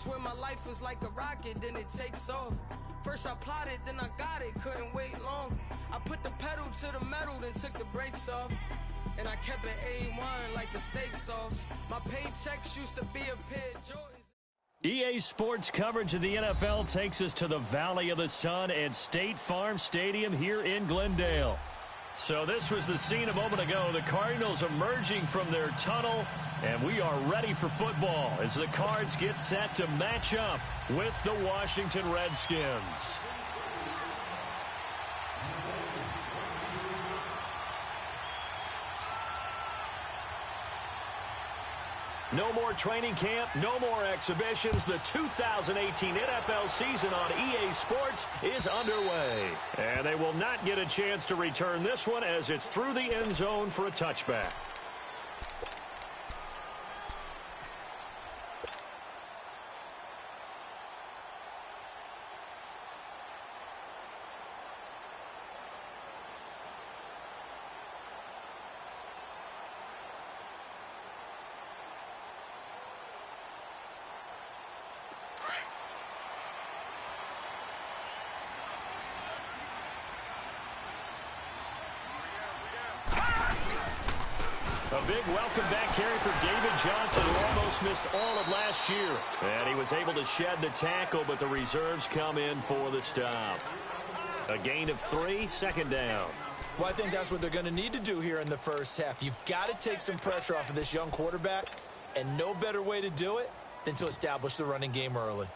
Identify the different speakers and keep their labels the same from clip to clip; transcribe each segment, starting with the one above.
Speaker 1: swear my life was like a rocket, then it takes off. First I plotted, then I got it, couldn't wait long. I put the pedal to the metal, then took the brakes off. And I kept it A1 like the steak sauce. My paychecks used to be a pair of Jordans.
Speaker 2: EA Sports coverage of the NFL takes us to the Valley of the Sun at State Farm Stadium here in Glendale. So this was the scene a moment ago. The Cardinals emerging from their tunnel, and we are ready for football as the Cards get set to match up with the Washington Redskins. No more training camp, no more exhibitions. The 2018 NFL season on EA Sports is underway. And they will not get a chance to return this one as it's through the end zone for a touchback. A big welcome back carry for David Johnson, who almost missed all of last year. And he was able to shed the tackle, but the reserves come in for the stop. A gain of 3, second down.
Speaker 3: Well, I think that's what they're going to need to do here in the first half. You've got to take some pressure off of this young quarterback, and no better way to do it than to establish the running game early.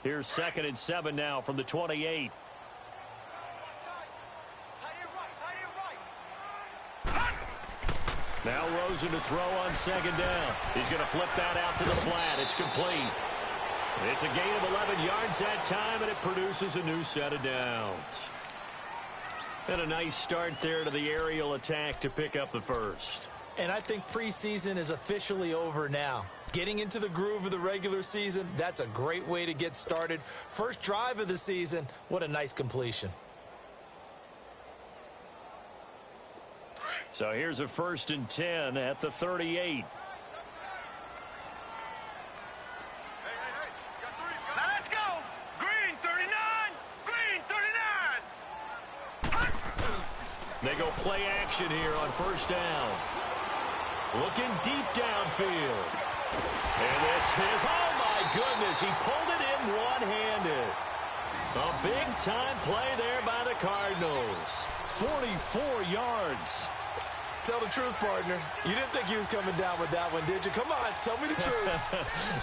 Speaker 2: Here's 2nd and 7 now from the 28. Now Rosen to throw on second down. He's going to flip that out to the flat. It's complete. It's a gain of 11 yards that time, and it produces a new set of downs. And a nice start there to the aerial attack to pick up the first.
Speaker 3: And I think preseason is officially over now. Getting into the groove of the regular season, that's a great way to get started. First drive of the season, what a nice completion.
Speaker 2: So here's a 1st and 10 at the 38.
Speaker 4: Now let's go. Green 39. Green 39.
Speaker 2: They go play action here on 1st down. Looking deep downfield. And this is, oh my goodness, he pulled it in one-handed. A big-time play there by the Cardinals. 44 yards.
Speaker 3: Tell the truth, partner. You didn't think he was coming down with that one, did you? Come on, tell me the truth.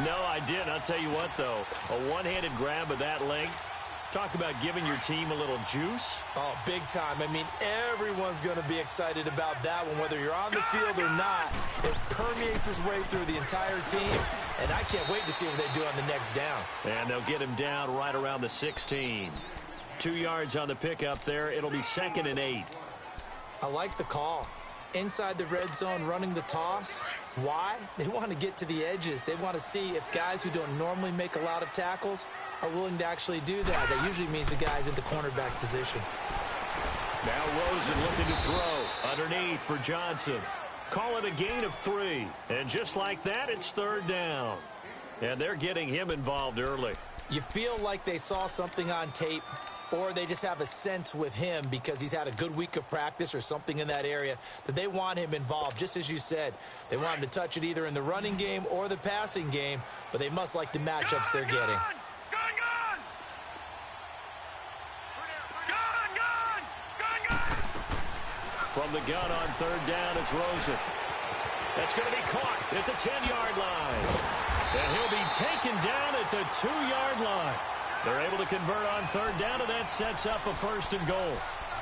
Speaker 2: No, I didn't. I'll tell you what, though. A one-handed grab of that length. Talk about giving your team a little juice.
Speaker 3: Oh, big time. I mean, everyone's going to be excited about that one, whether you're on the field or not. It permeates its way through the entire team, and I can't wait to see what they do on the next down.
Speaker 2: And they'll get him down right around the 16. 2 yards on the pickup there. It'll be 2nd and 8.
Speaker 3: I like the call. Inside the red zone, running the toss. Why? They want to get to the edges. They want to see if guys who don't normally make a lot of tackles are willing to actually do that. That usually means the guy's in the cornerback position.
Speaker 2: Now Rosen looking to throw underneath for Johnson. Call it a gain of 3. And just like that, it's 3rd down. And they're getting him involved early.
Speaker 3: You feel like they saw something on tape, or they just have a sense with him because he's had a good week of practice or something in that area that they want him involved. Just as you said, they want him to touch it either in the running game or the passing game, but they must like the matchups they're getting.
Speaker 2: From the gun on 3rd down, it's Rosen. That's going to be caught at the 10-yard line. And he'll be taken down at the 2-yard line. They're able to convert on 3rd down, and that sets up a 1st and goal.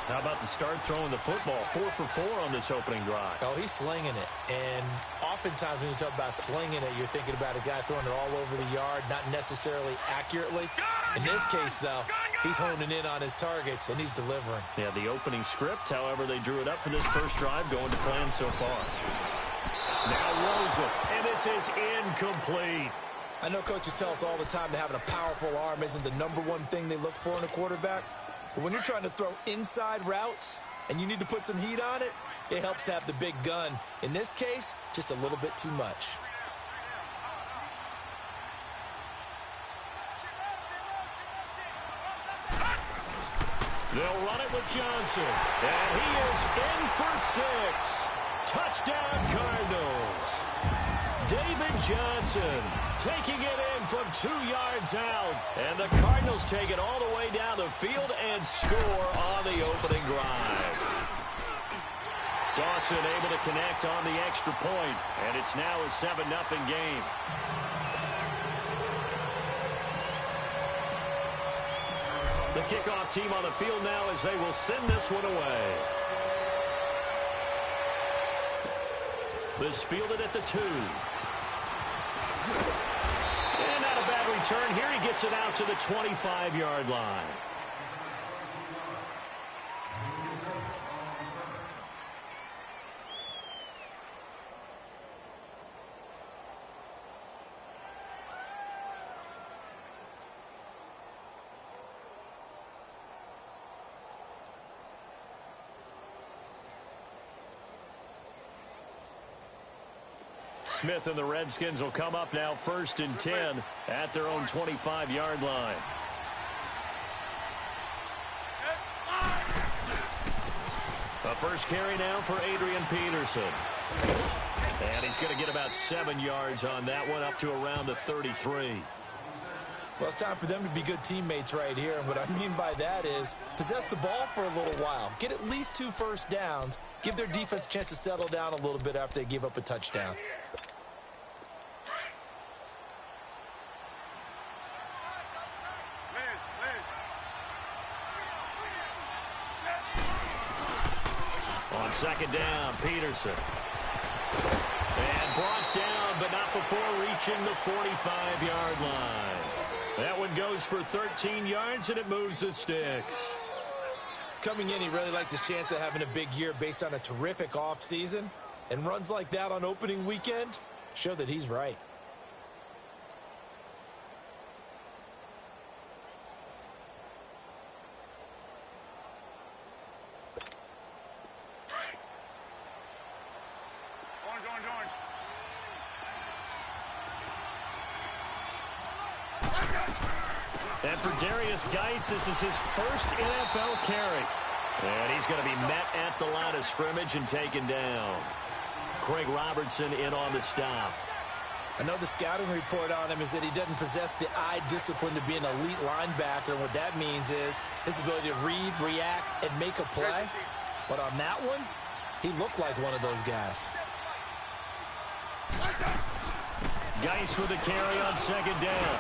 Speaker 2: How about the start throwing the football? 4 for 4 on this opening drive.
Speaker 3: Oh, he's slinging it. And oftentimes when you talk about slinging it, you're thinking about a guy throwing it all over the yard, not necessarily accurately. In this case, though, he's honing in on his targets, and he's delivering.
Speaker 2: Yeah, the opening script, however, they drew it up for this first drive, going to plan so far. Now Rosen, and this is incomplete.
Speaker 3: I know coaches tell us all the time that having a powerful arm isn't the #1 thing they look for in a quarterback. But when you're trying to throw inside routes, and you need to put some heat on it, it helps have the big gun. In this case, just a little bit too much.
Speaker 2: They'll run it with Johnson, and he is in for 6. Touchdown, Cardinals. David Johnson taking it in from 2 yards out, and the Cardinals take it all the way down the field and score on the opening drive. Dawson able to connect on the extra point, and it's now a 7-0 game. The kickoff team on the field now as they will send this one away. This fielded at the 2. And not a bad return here. He gets it out to the 25-yard line. Smith and the Redskins will come up now 1st and 10 at their own 25-yard line. A first carry now for Adrian Peterson. And he's going to get about 7 yards on that one, up to around the 33.
Speaker 3: Well, it's time for them to be good teammates right here. And what I mean by that is possess the ball for a little while. Get at least 2 first downs. Give their defense a chance to settle down a little bit after they give up a touchdown.
Speaker 2: On 2nd down, Peterson. And brought down, but not before reaching the 45-yard line. That one goes for 13 yards, and it moves the sticks.
Speaker 3: Coming in, he really liked his chance of having a big year based on a terrific offseason. And runs like that on opening weekend show that he's right.
Speaker 2: And for Darius Geis, this is his first NFL carry. And he's going to be met at the line of scrimmage and taken down. Craig Robertson in on the stop.
Speaker 3: I know the scouting report on him is that he doesn't possess the eye discipline to be an elite linebacker. And what that means is his ability to read, react, and make a play. But on that one, he looked like one of those guys.
Speaker 2: Geis with a carry on 2nd down.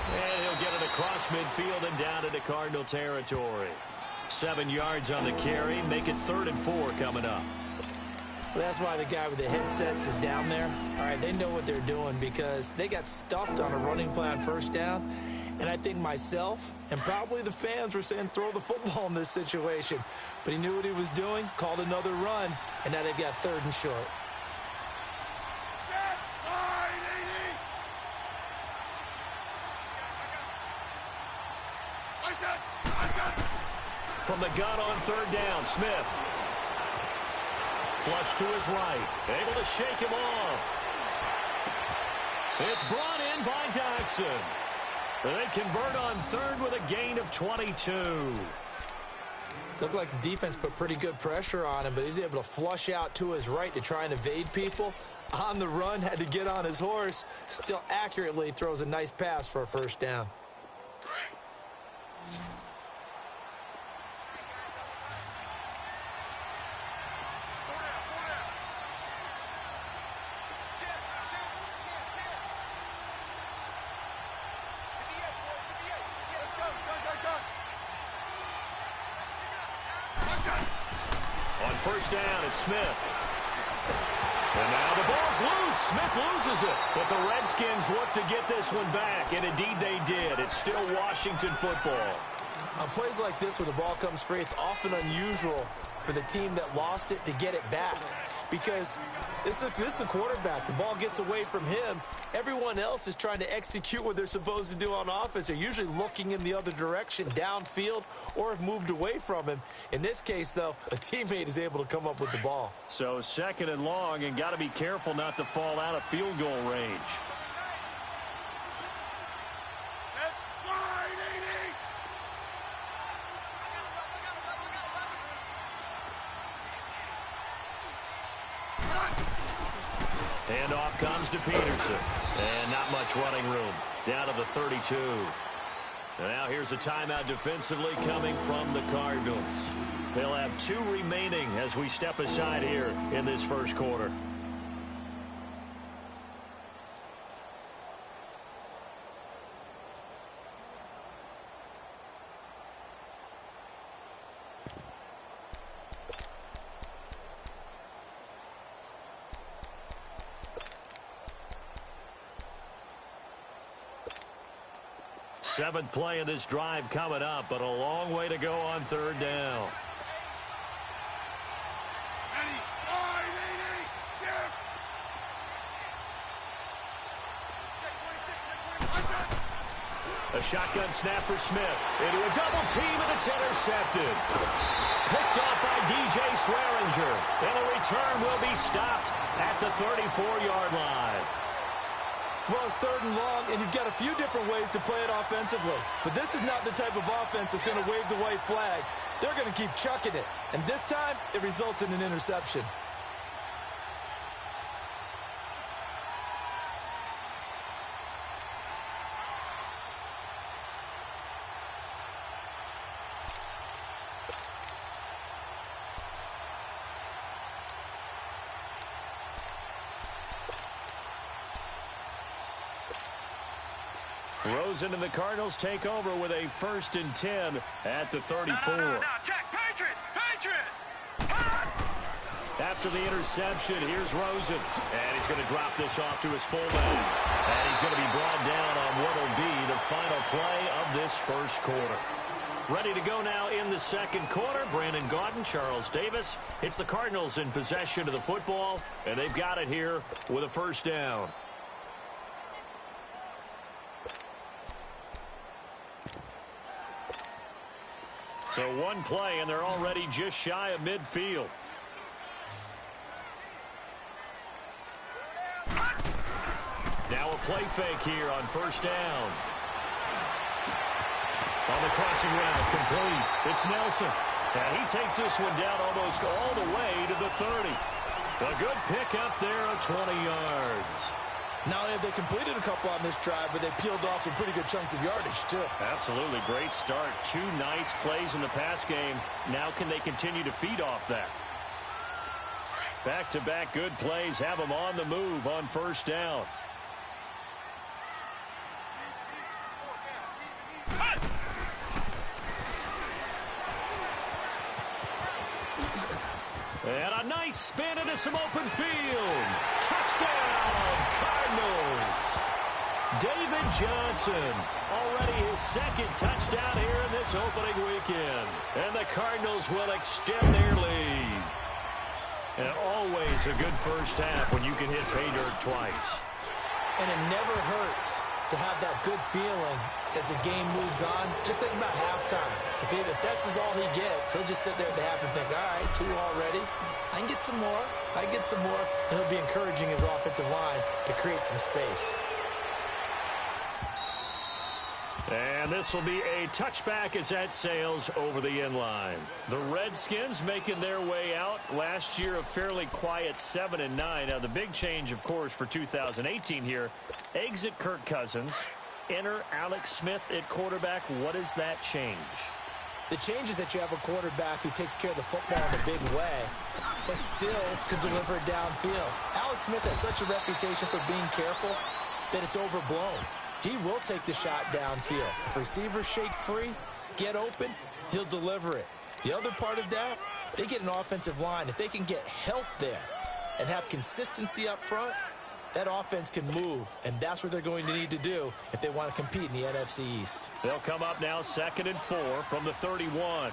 Speaker 2: And he'll get it across midfield and down into Cardinal territory. 7 yards on the carry. Make it 3rd and 4 coming up.
Speaker 3: Well, that's why the guy with the headsets is down there. All right, they know what they're doing because they got stuffed on a running play on 1st down. And I think myself and probably the fans were saying throw the football in this situation. But he knew what he was doing, called another run, and now they've got 3rd and short.
Speaker 2: From the gun on 3rd down, Smith. Flush to his right. Able to shake him off. It's brought in by Jackson. They convert on 3rd with a gain of 22.
Speaker 3: Looked like the defense put pretty good pressure on him, but he's able to flush out to his right to try and evade people. On the run, had to get on his horse. Still accurately throws a nice pass for a 1st down.
Speaker 2: On 1st down, it's Smith. And now the ball's loose. Smith loses it. But the Redskins look to get this one back, and indeed they did. It's still Washington football.
Speaker 3: On plays like this, when the ball comes free, it's often unusual for the team that lost it to get it back. Because this is the quarterback. The ball gets away from him. Everyone else is trying to execute what they're supposed to do on offense. They're usually looking in the other direction, downfield, or have moved away from him. In this case, though, a teammate is able to come up with the ball.
Speaker 2: So 2nd and long, and got to be careful not to fall out of field goal range. Handoff comes to Peterson. And not much running room. Down to the 32. And now here's a timeout defensively coming from the Cardinals. They'll have 2 remaining as we step aside here in this first quarter. Seventh play of this drive coming up, but a long way to go on 3rd down. A shotgun snap for Smith. Into a double team, and it's intercepted. Picked off by DJ Swearinger. And the return will be stopped at the 34-yard line.
Speaker 3: Well, it's 3rd and long, and you've got a few different ways to play it offensively. But this is not the type of offense that's going to wave the white flag. They're going to keep chucking it. And this time, it results in an interception.
Speaker 2: Rosen and the Cardinals take over with a 1st and 10 at the 34.
Speaker 4: No, check, Patriot!
Speaker 2: After the interception, here's Rosen. And he's going to drop this off to his fullback. And he's going to be brought down on what will be the final play of this first quarter. Ready to go now in the 2nd quarter. Brandon Gaudin, Charles Davis. It's the Cardinals in possession of the football, and they've got it here with a 1st down. So 1 play, and they're already just shy of midfield. Now a play fake here on 1st down. On the crossing route, complete. It's Nelson. And he takes this one down almost all the way to the 30. A good pick up there of 20 yards.
Speaker 3: Not only have they completed a couple on this drive, but they peeled off some pretty good chunks of yardage, too.
Speaker 2: Absolutely. Great start. 2 nice plays in the pass game. Now can they continue to feed off that? Back-to-back good plays have them on the move on 1st down. And a nice spin into some open field. Touchdown, Cardinals. David Johnson, already his 2nd touchdown here in this opening weekend. And the Cardinals will extend their lead. And always a good first half when you can hit pay dirt twice.
Speaker 3: And it never hurts to have that good feeling as the game moves on. Just think about halftime. If that's all he gets, he'll just sit there at the half and think, all right, 2 already. I can get some more. I can get some more. And he'll be encouraging his offensive line to create some space.
Speaker 2: And this will be a touchback as that sails over the end line. The Redskins making their way out. Last year, a fairly quiet 7-9. Now, the big change, of course, for 2018 here, exit Kirk Cousins, enter Alex Smith at quarterback. What does that change?
Speaker 3: The change is that you have a quarterback who takes care of the football in a big way, but still could deliver it downfield. Alex Smith has such a reputation for being careful that it's overblown. He will take the shot downfield. If receivers shake free, get open, he'll deliver it. The other part of that, they get an offensive line. If they can get health there and have consistency up front, that offense can move, and that's what they're going to need to do if they want to compete in the NFC East.
Speaker 2: They'll come up now 2nd and 4 from the 31.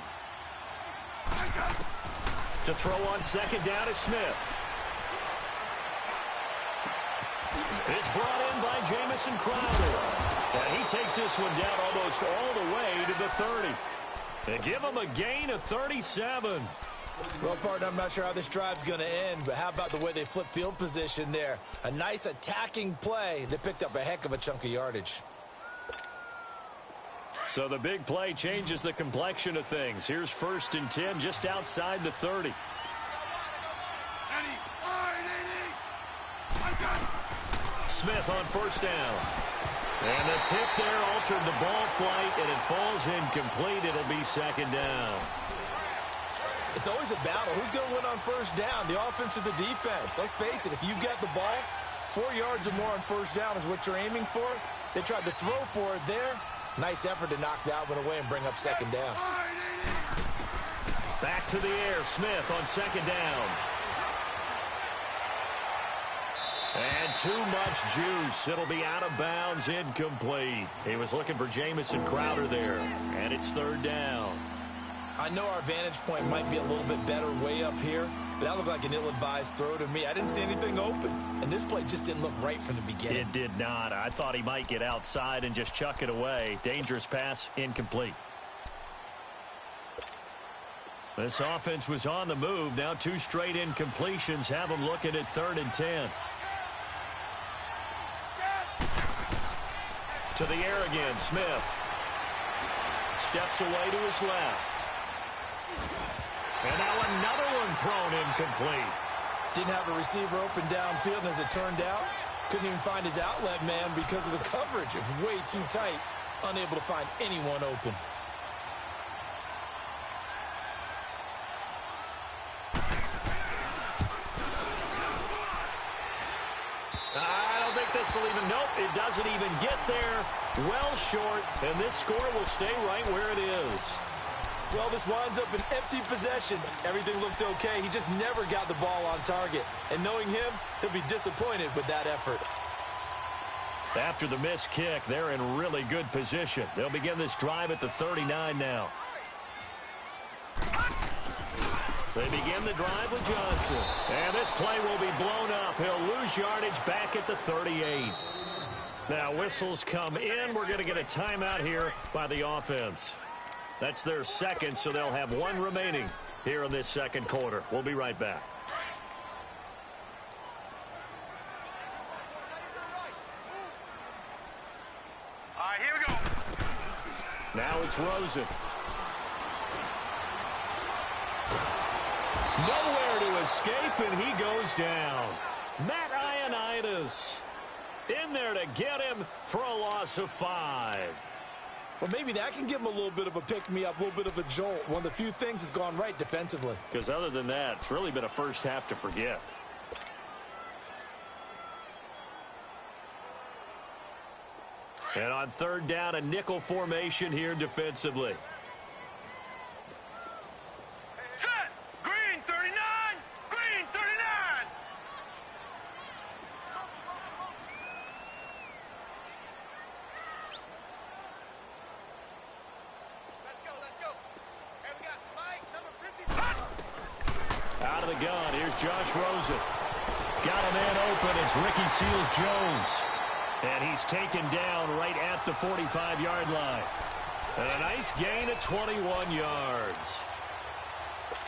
Speaker 2: To throw on second down is Smith. It's brought in by Jamison Crowder. And he takes this one down almost all the way to the 30. They give him a gain of 37.
Speaker 3: Well, partner, I'm not sure how this drive's going to end, but how about the way they flip field position there? A nice attacking play. They picked up a heck of a chunk of yardage.
Speaker 2: So the big play changes the complexion of things. Here's 1st and 10 just outside the 30. Smith on 1st down. And the tip there altered the ball flight, and it falls incomplete. It'll be 2nd down.
Speaker 3: It's always a battle. Who's going to win on 1st down, the offense or the defense? Let's face it, if you've got the ball, 4 yards or more on 1st down is what you're aiming for. They tried to throw for it there. Nice effort to knock that one away and bring up 2nd down.
Speaker 2: Back to the air. Smith on 2nd down. And too much juice. It'll be out of bounds, incomplete. He was looking for Jamison Crowder there. And it's 3rd down.
Speaker 3: I know our vantage point might be a little bit better way up here, but that looked like an ill-advised throw to me. I didn't see anything open, and this play just didn't look right from the beginning.
Speaker 2: It did not. I thought he might get outside and just chuck it away. Dangerous pass, incomplete. This offense was on the move. Now 2 straight incompletions have them looking at 3rd and 10. To the air again, Smith. Steps away to his left. And now another one thrown incomplete.
Speaker 3: Didn't have a receiver open downfield, and as it turned out, couldn't even find his outlet man because of the coverage. It was way too tight, unable to find anyone open.
Speaker 2: I don't think this will even, nope, it doesn't even get there. Well short, and this score will stay right where it is.
Speaker 3: Well, this winds up an empty possession. Everything looked okay. He just never got the ball on target. And knowing him, he'll be disappointed with that effort.
Speaker 2: After the missed kick, they're in really good position. They'll begin this drive at the 39 now. They begin the drive with Johnson. And this play will be blown up. He'll lose yardage back at the 38. Now whistles come in. We're going to get a timeout here by the offense. That's their 2nd, so they'll have 1 remaining here in this 2nd quarter. We'll be right back.
Speaker 4: All right, here we go.
Speaker 2: Now it's Rosen. Nowhere to escape, and he goes down. Matt Ioannidis in there to get him for a loss of 5.
Speaker 3: Well, maybe that can give him a little bit of a pick-me-up, a little bit of a jolt. One of the few things that's gone right defensively.
Speaker 2: Because other than that, it's really been a first half to forget. And on 3rd down, a nickel formation here defensively.
Speaker 4: Set. Green 39. Green 39.
Speaker 5: Let's go. And we got Mike, number 50.
Speaker 2: Out of the gun, here's Josh Rosen. Got a man open, it's Ricky Seals-Jones. And he's taken down right at the 45-yard line. And a nice gain of 21 yards.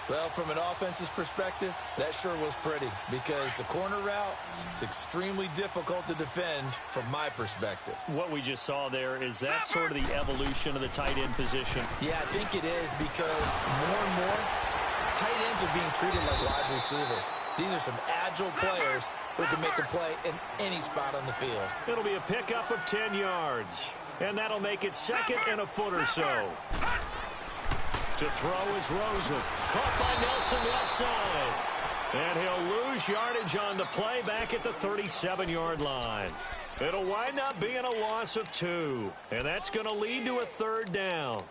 Speaker 3: Well, from an offense's perspective, that sure was pretty because the corner route is extremely difficult to defend from my perspective.
Speaker 2: What we just saw there, is that sort of the evolution of the tight end position?
Speaker 3: Yeah, I think it is because more and more tight ends are being treated like wide receivers. These are some agile players who can make a play in any spot on the field.
Speaker 2: It'll be a pickup of 10 yards. And that'll make it 2nd and a foot or so. To throw is Rosen. Caught by Nelson left side. And he'll lose yardage on the play back at the 37-yard line. It'll wind up being a loss of 2. And that's going to lead to a 3rd down.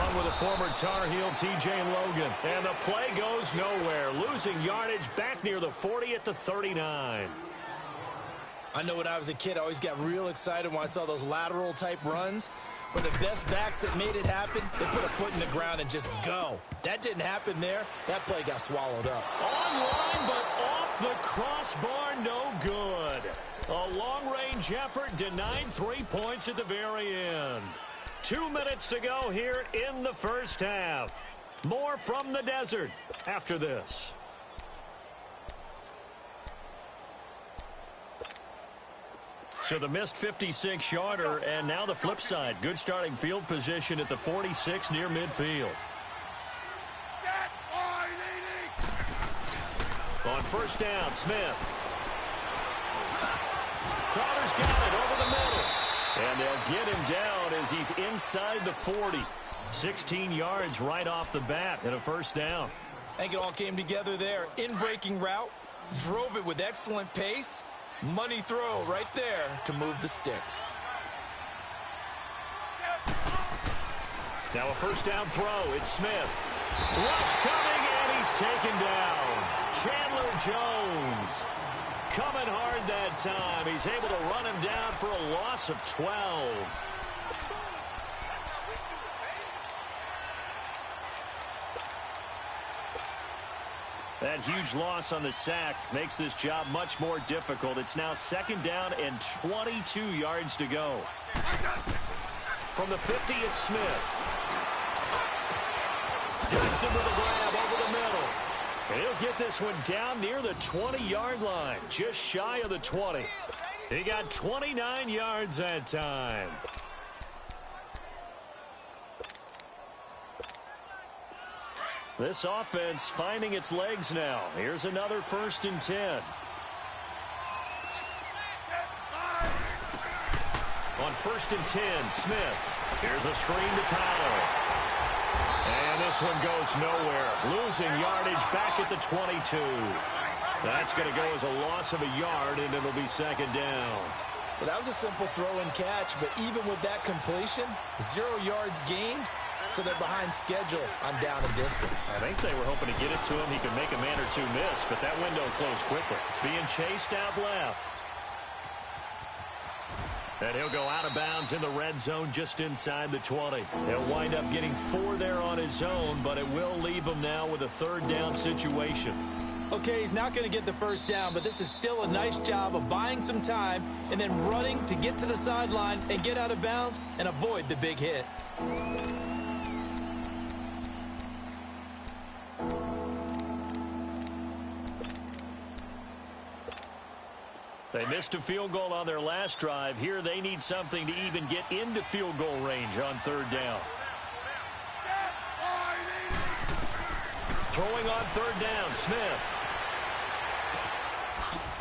Speaker 2: down with a former Tar Heel, T.J. Logan. And the play goes nowhere, losing yardage back near the 40 at the 39.
Speaker 3: I know when I was a kid, I always got real excited when I saw those lateral-type runs. But the best backs that made it happen, they put a foot in the ground and just go. That didn't happen there. That play got swallowed up.
Speaker 2: Online, but off the crossbar, no good. A long-range effort denied 3 points at the very end. 2 minutes to go here in the first half. More from the desert after this. So the missed 56-yarder, and now the flip side. Good starting field position at the 46 near midfield. On first down, Smith. Crowder's got it over the middle. And they'll get him down as he's inside the 40. 16 yards right off the bat and a first down.
Speaker 3: I think it all came together there. In-breaking route, drove it with excellent pace. Money throw right there to move the sticks.
Speaker 2: Now a first down throw. It's Smith. Rush coming, and he's taken down. Chandler Jones coming hard that time. He's able to run him down for a loss of 12. That huge loss on the sack makes this job much more difficult. It's now second down and 22 yards to go. From the 50, it's Smith. Dixon with a grab over the middle. And he'll get this one down near the 20-yard line, just shy of the 20. He got 29 yards that time. This offense finding its legs now. Here's another 1st and 10. On 1st and 10, Smith. Here's a screen to Powell. And this one goes nowhere. Losing yardage back at the 22. That's going to go as a loss of a yard, and it'll be second down.
Speaker 3: Well, that was a simple throw and catch, but even with that completion, 0 yards gained. So they're behind schedule on down and distance.
Speaker 2: I think they were hoping to get it to him. He could make a man or two miss, but that window closed quickly. Being chased out left. And he'll go out of bounds in the red zone just inside the 20. He'll wind up getting 4 there on his own, but it will leave him now with a 3rd down situation.
Speaker 3: Okay, he's not going to get the first down, but this is still a nice job of buying some time and then running to get to the sideline and get out of bounds and avoid the big hit.
Speaker 2: They missed a field goal on their last drive. Here they need something to even get into field goal range on 3rd down. Throwing on 3rd down, Smith.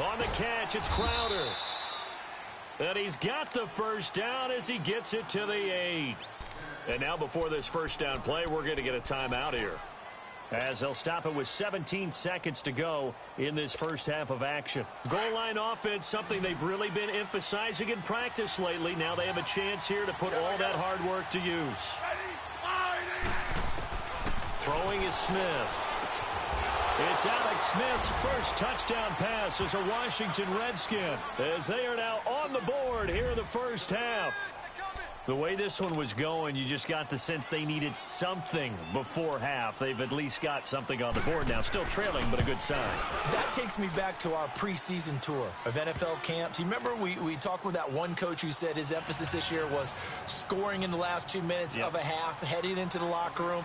Speaker 2: On the catch, it's Crowder. And he's got the first down as he gets it to the 8. And now before this first down play, we're going to get a timeout here, as they'll stop it with 17 seconds to go in this first half of action. Goal line offense, something they've really been emphasizing in practice lately. Now they have a chance here to put all that hard work to use. Throwing is Smith. It's Alex Smith's first touchdown pass as a Washington Redskin, as they are now on the board here in the first half. The way this one was going, you just got the sense they needed something before half. They've at least got something on the board now. Still trailing, but a good sign.
Speaker 3: That takes me back to our preseason tour of NFL camps. You remember we talked with that one coach who said his emphasis this year was scoring in the last 2 minutes of a half, heading into the locker room.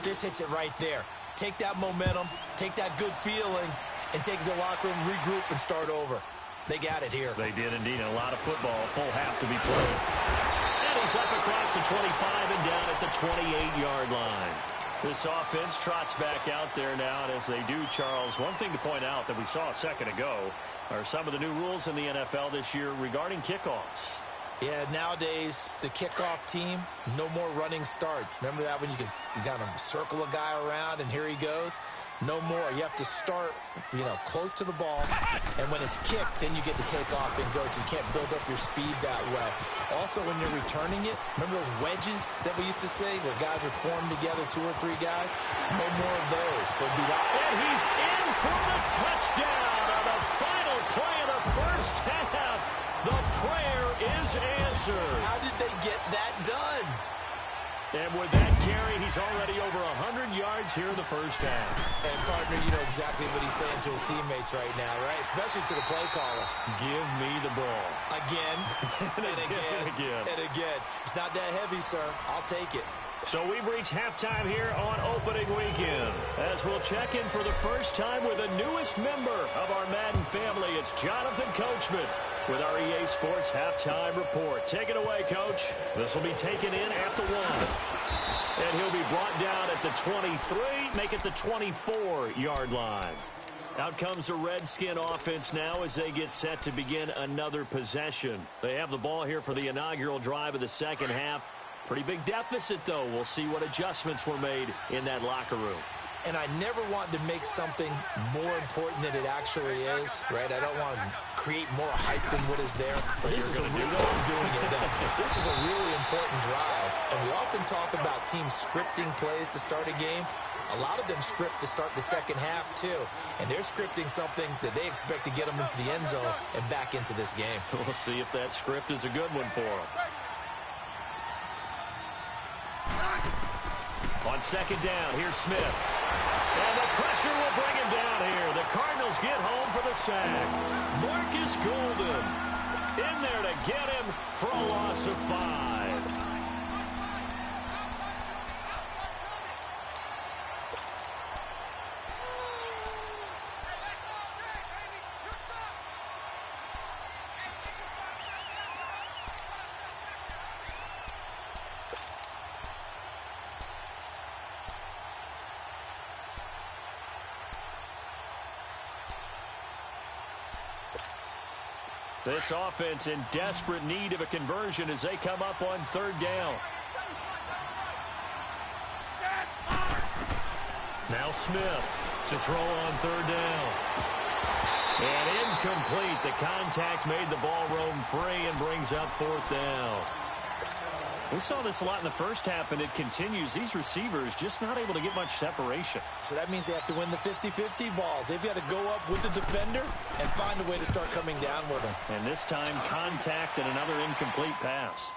Speaker 3: This hits it right there. Take that momentum, take that good feeling, and take it to the locker room, regroup, and start over. They got it here.
Speaker 2: They did indeed. A lot of football, full half to be played. He's up across the 25 and down at the 28-yard line. This offense trots back out there now, and as they do, Charles, one thing to point out that we saw a second ago are some of the new rules in the NFL this year regarding kickoffs.
Speaker 3: Yeah, nowadays, the kickoff team, no more running starts. Remember that when you kind of circle a guy around and here he goes? No more. You have to start, close to the ball, and when it's kicked, then you get to take off and go, so you can't build up your speed that way. Also, when you're returning it, remember those wedges that we used to say where guys would form together, 2 or 3 guys? No more of those. So be that.
Speaker 2: And he's in for the touchdown on the final play of the first half. The prayer is answered.
Speaker 3: How did they get that done?
Speaker 2: And with that carry, he's already over 100 yards here in the first half.
Speaker 3: And, partner, you know exactly what he's saying to his teammates right now, right? Especially to the play caller.
Speaker 2: Give me the ball.
Speaker 3: Again, and again, and again. It's not that heavy, sir. I'll take it.
Speaker 2: So we've reached halftime here on opening weekend. As we'll check in for the first time with the newest member of our Madden family, it's Jonathan Coachman with our EA Sports Halftime Report. Take it away, Coach. This will be taken in at the 1. And he'll be brought down at the 23, make it the 24-yard line. Out comes the Redskin offense now as they get set to begin another possession. They have the ball here for the inaugural drive of the second half. Pretty big deficit, though. We'll see what adjustments were made in that locker room.
Speaker 3: And I never want to make something more important than it actually is, right? I don't want to create more hype than what is there. But this is a real way of doing it, though. This is a really important drive. And we often talk about teams scripting plays to start a game. A lot of them script to start the second half, too. And they're scripting something that they expect to get them into the end zone and back into this game.
Speaker 2: We'll see if that script is a good one for them. On second down, here's Smith. And the pressure will bring him down here. The Cardinals get home for the sack. Marcus Golden in there to get him for a loss of 5. This offense in desperate need of a conversion as they come up on third down. Now Smith to throw on third down. And incomplete. The contact made the ball roam free and brings up fourth down. We saw this a lot in the first half, and it continues. These receivers just not able to get much separation.
Speaker 3: So that means they have to win the 50-50 balls. They've got to go up with the defender and find a way to start coming down with them.
Speaker 2: And this time, contact and another incomplete pass.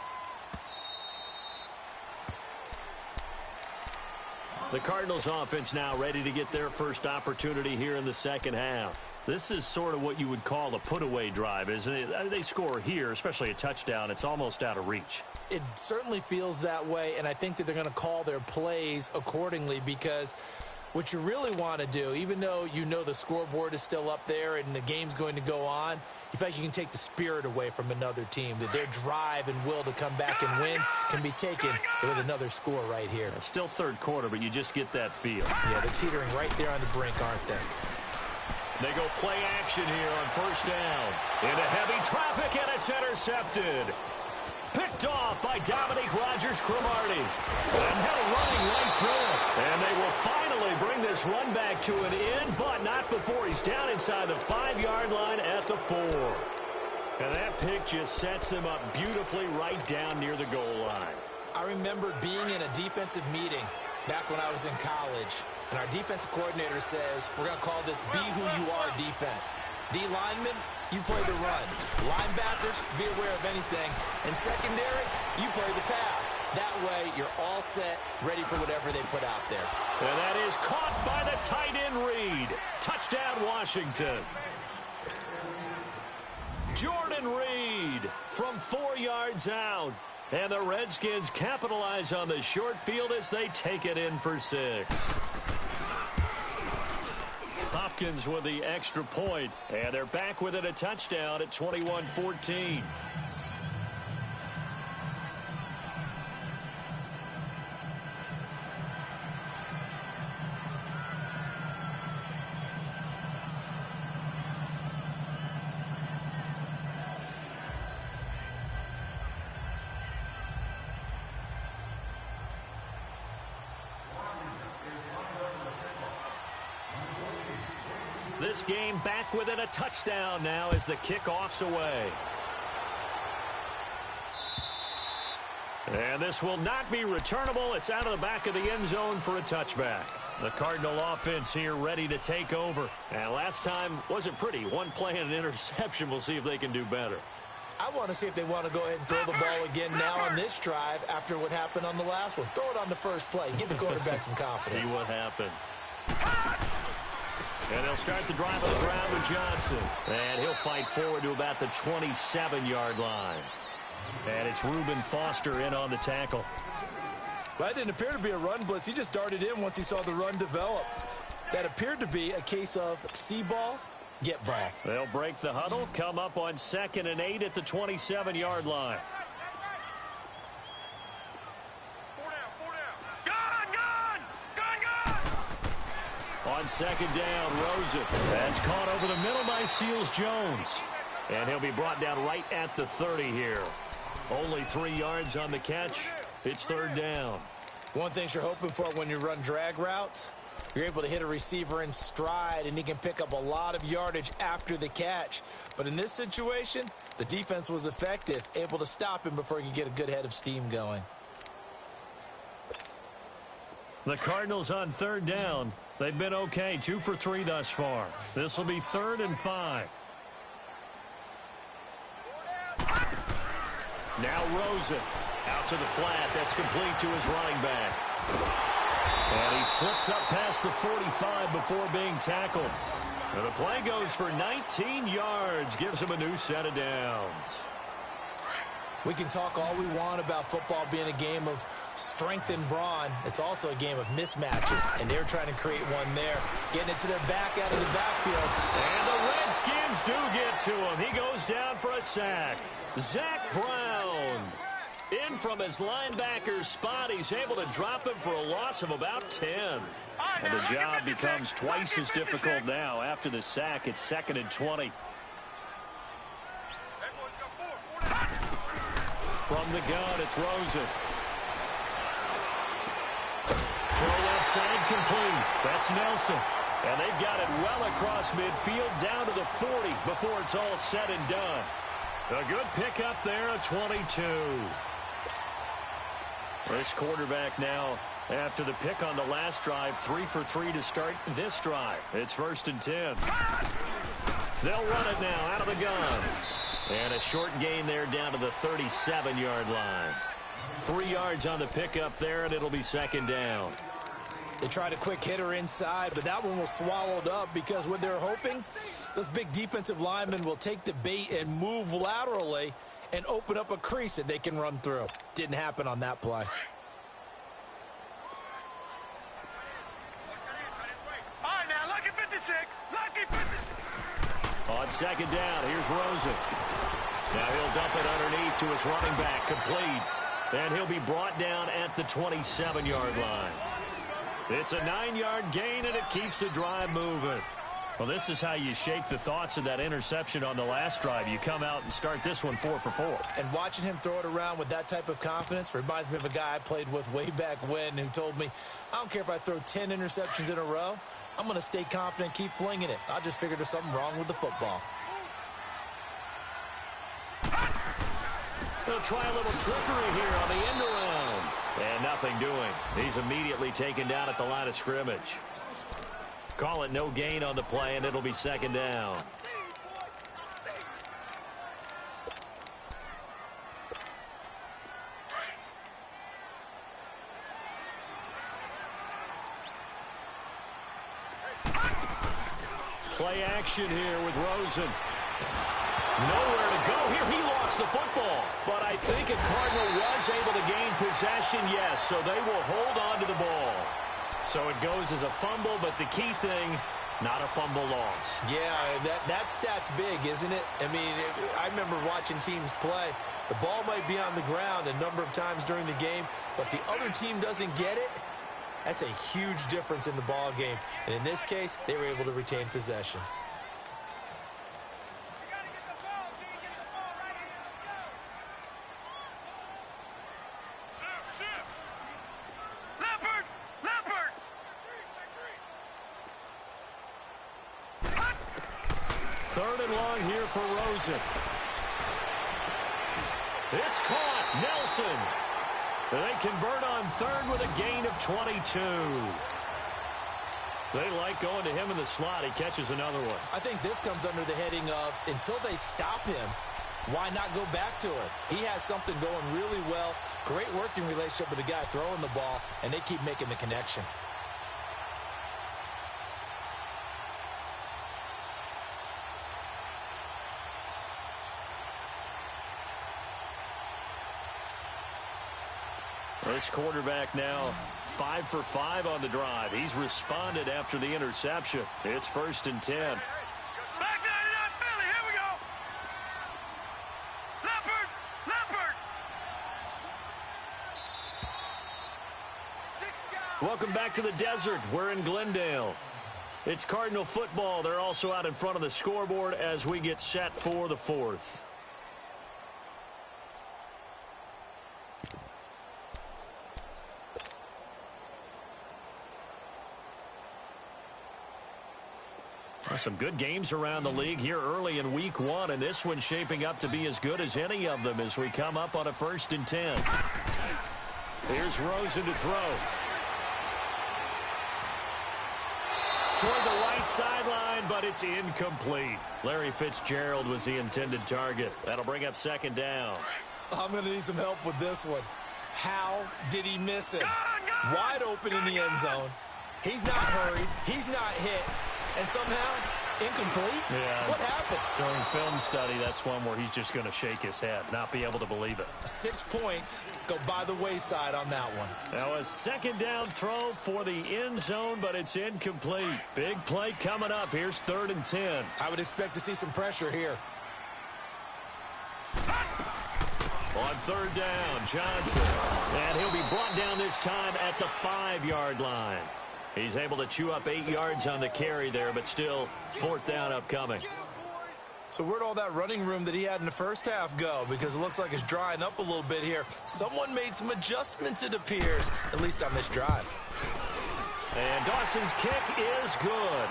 Speaker 2: The Cardinals offense now ready to get their first opportunity here in the second half. This is sort of what you would call a put-away drive, isn't it? They score here, especially a touchdown. It's almost out of reach.
Speaker 3: It certainly feels that way, and I think that they're going to call their plays accordingly because what you really want to do, even though you know the scoreboard is still up there and the game's going to go on, you feel like you can take the spirit away from another team, that their drive and will to come back and win can be taken with another score right here.
Speaker 2: It's still third quarter, but you just get that feel.
Speaker 3: Yeah, they're teetering right there on the brink, aren't they?
Speaker 2: They go play action here on first down. Into heavy traffic, and it's intercepted. Picked off by Dominique Rodgers-Cromartie. And he'll running right through it. And they will finally bring this run back to an end, but not before he's down inside the 5-yard line at the 4. And that pick just sets him up beautifully right down near the goal line.
Speaker 3: I remember being in a defensive meeting back when I was in college, and our defensive coordinator says, we're going to call this be who you are defense. D linemen, you play the run. Linebackers, be aware of anything. And secondary, you play the pass. That way, you're all set, ready for whatever they put out there.
Speaker 2: And that is caught by the tight end Reed. Touchdown, Washington. Jordan Reed from 4 yards out. And the Redskins capitalize on the short field as they take it in for 6. Hopkins with the extra point, and they're back with it, a touchdown at 21-14. This game back within a touchdown now as the kickoff's away. And this will not be returnable. It's out of the back of the end zone for a touchback. The Cardinal offense here ready to take over. And last time wasn't pretty. One play and an interception. We'll see if they can do better.
Speaker 3: I want to see if they want to go ahead and throw the ball again now on this drive after what happened on the last one. Throw it on the first play. Give the quarterback some confidence.
Speaker 2: See what happens. And they'll start the drive on the ground with Johnson. And he'll fight forward to about the 27-yard line. And it's Reuben Foster in on the tackle.
Speaker 3: Well, that didn't appear to be a run blitz. He just darted in once he saw the run develop. That appeared to be a case of see ball, get ball.
Speaker 2: They'll break the huddle, come up on 2nd and 8 at the 27-yard line. On 2nd down, Rosen. That's caught over the middle by Seals-Jones. And he'll be brought down right at the 30 here. Only 3 yards on the catch. It's 3rd down.
Speaker 3: One thing you're hoping for when you run drag routes, you're able to hit a receiver in stride, and he can pick up a lot of yardage after the catch. But in this situation, the defense was effective, able to stop him before he could get a good head of steam going.
Speaker 2: The Cardinals on 3rd down. They've been okay, 2 for 3 thus far. This will be 3rd and 5. Now Rosen out to the flat. That's complete to his running back. And he slips up past the 45 before being tackled. And the play goes for 19 yards. Gives him a new set of downs.
Speaker 3: We can talk all we want about football being a game of strength and brawn. It's also a game of mismatches, and they're trying to create one there. Getting it to their back out of the backfield.
Speaker 2: And the Redskins do get to him. He goes down for a sack. Zach Brown in from his linebacker spot. He's able to drop him for a loss of about 10. And the job becomes twice as difficult now. After the sack, it's 2nd and 20. From the gun, it's Rosen. Throw left side complete. That's Nelson. And they've got it well across midfield down to the 40 before it's all said and done. A good pickup there, a 22. This quarterback now, after the pick on the last drive, 3 for 3 to start this drive. It's 1st and 10. They'll run it now out of the gun. And a short gain there down to the 37-yard line. 3 yards on the pickup there, and it'll be 2nd down.
Speaker 3: They tried a quick hitter inside, but that one was swallowed up because what they're hoping, those big defensive linemen will take the bait and move laterally and open up a crease that they can run through. Didn't happen on that play.
Speaker 4: All right, now, lucky 56. Lucky 56.
Speaker 2: On 2nd down, here's Rosen. Now he'll dump it underneath to his running back, complete. And he'll be brought down at the 27-yard line. It's a 9-yard gain, and it keeps the drive moving. Well, this is how you shake the thoughts of that interception on the last drive. You come out and start this one 4 for 4.
Speaker 3: And watching him throw it around with that type of confidence reminds me of a guy I played with way back when who told me, I don't care if I throw 10 interceptions in a row. I'm going to stay confident, keep flinging it. I just figured there's something wrong with the football.
Speaker 2: They'll try a little trickery here on the end around. And nothing doing. He's immediately taken down at the line of scrimmage. Call it no gain on the play, and it'll be 2nd down. Play action here with Rosen. Nowhere to go here. He lost the football. But I think if Cardinal was able to gain possession, yes, so they will hold on to the ball. So it goes as a fumble, but the key thing, not a fumble loss.
Speaker 3: Yeah, that stat's big, isn't it? I mean, I remember watching teams play. The ball might be on the ground a number of times during the game, but the other team doesn't get it. That's a huge difference in the ball game. And in this case, they were able to retain possession.
Speaker 2: 3rd and long here for Rosen. It's caught. Nelson. They convert on 3rd with a gain of 22. They like going to him in the slot. He catches another one.
Speaker 3: I think this comes under the heading of until they stop him, why not go back to it? He has something going really well. Great working relationship with the guy throwing the ball, and they keep making the connection.
Speaker 2: This quarterback now 5 for 5 on the drive. He's responded after the interception. It's 1st and 10.
Speaker 4: Back 99 Philly, here we go. Leopard, Leopard.
Speaker 2: Welcome back to the desert. We're in Glendale. It's Cardinal football. They're also out in front of the scoreboard as we get set for the 4th. Some good games around the league here early in week 1, and this one's shaping up to be as good as any of them as we come up on a 1st and 10. Here's Rosen to throw. Toward the right sideline, but it's incomplete. Larry Fitzgerald was the intended target. That'll bring up 2nd down.
Speaker 3: I'm going to need some help with this one. How did he miss it? Wide open in the end zone. He's not hurried. He's not hit. And somehow, incomplete?
Speaker 2: Yeah.
Speaker 3: What happened?
Speaker 2: During film study, that's one where he's just going to shake his head, not be able to believe it.
Speaker 3: 6 points go by the wayside on that one.
Speaker 2: Now a 2nd down throw for the end zone, but it's incomplete. Big play coming up. Here's 3rd and 10.
Speaker 3: I would expect to see some pressure here.
Speaker 2: On 3rd down, Johnson. And he'll be brought down this time at the 5-yard line. He's able to chew up 8 yards on the carry there, but still 4th down upcoming.
Speaker 3: So where'd all that running room that he had in the first half go? Because it looks like it's drying up a little bit here. Someone made some adjustments, it appears, at least on this drive.
Speaker 2: And Dawson's kick is good.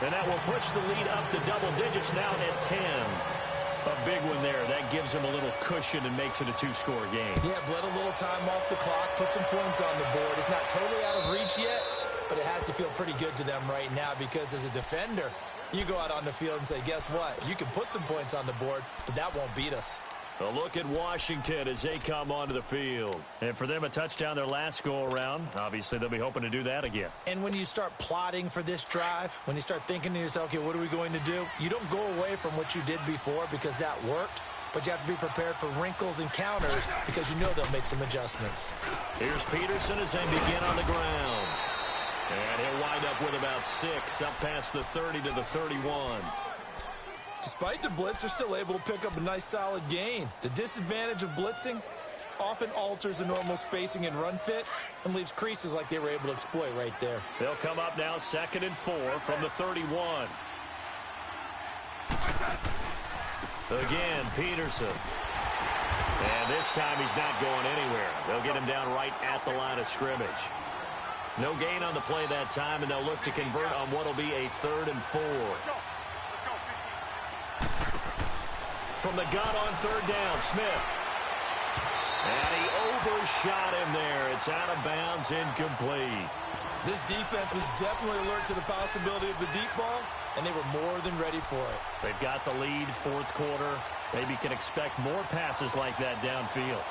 Speaker 2: And that will push the lead up to double digits now at 10. A big one there. That gives him a little cushion and makes it a 2-score game.
Speaker 3: Yeah, bled a little time off the clock, put some points on the board. It's not totally out of reach yet, but it has to feel pretty good to them right now because as a defender, you go out on the field and say, guess what? You can put some points on the board, but that won't beat us.
Speaker 2: A look at Washington as they come onto the field. And for them, a touchdown their last go-around. Obviously, they'll be hoping to do that again.
Speaker 3: And when you start plotting for this drive, when you start thinking to yourself, okay, what are we going to do? You don't go away from what you did before because that worked, but you have to be prepared for wrinkles and counters because you know they'll make some adjustments.
Speaker 2: Here's Peterson as they begin on the ground. And he'll wind up with about 6, up past the 30 to the 31.
Speaker 3: Despite the blitz, they're still able to pick up a nice solid gain. The disadvantage of blitzing often alters the normal spacing and run fits and leaves creases like they were able to exploit right there.
Speaker 2: They'll come up now 2nd and 4 from the 31. Again, Peterson. And this time he's not going anywhere. They'll get him down right at the line of scrimmage. No gain on the play that time, and they'll look to convert on what will be a 3rd and 4. From the gun on 3rd down, Smith. And he overshot him there. It's out of bounds, incomplete.
Speaker 3: This defense was definitely alert to the possibility of the deep ball, and they were more than ready for it.
Speaker 2: They've got the lead, 4th quarter. Maybe can expect more passes like that downfield.